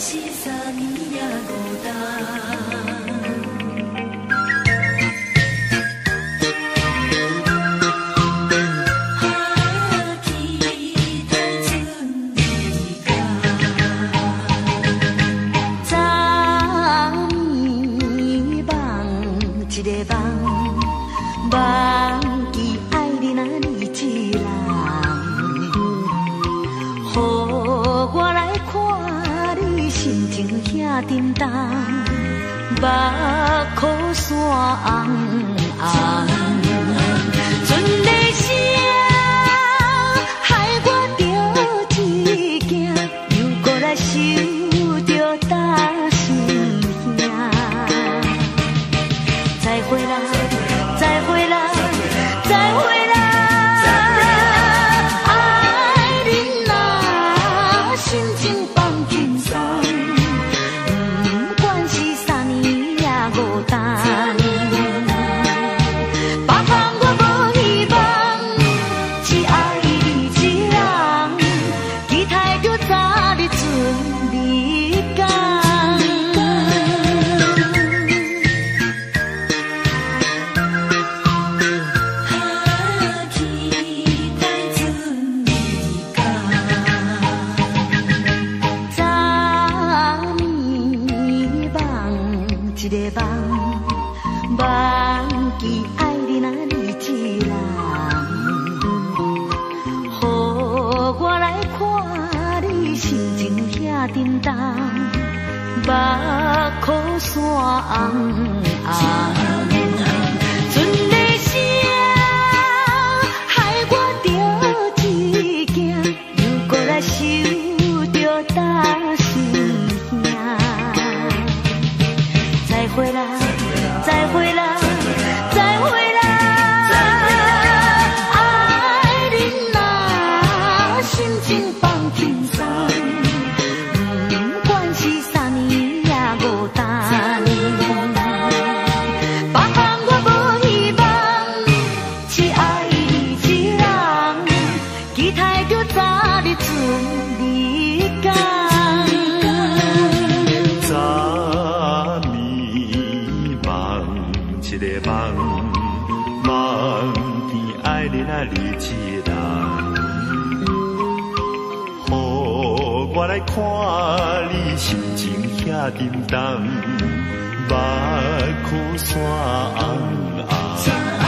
是三年也孤单。忘记爱你那里一人，予我来看你心情遐沉重，目眶线红红，船的声害我着一惊，又搁来想着担心兄，再会啦。再会啦，再会啦，爱人啊，心情放轻松，不管是三年也孤单。别讲我无希望，只爱你一人，期待着早日准你讲。一个梦，忘记爱你那里一人，予我来看你心情遐沉重，目眶线红红。船的声害我着一惊，又搁来想着担心兄。再会啦，再会啦，再会啦，爱人啊，心情放轻松，不管是三年也孤单。别讲我无希望，只爱你一人，期待着早日准你讲。一个梦，梦见爱你那里一人，予我来看你心情遐沉重，目眶线红红。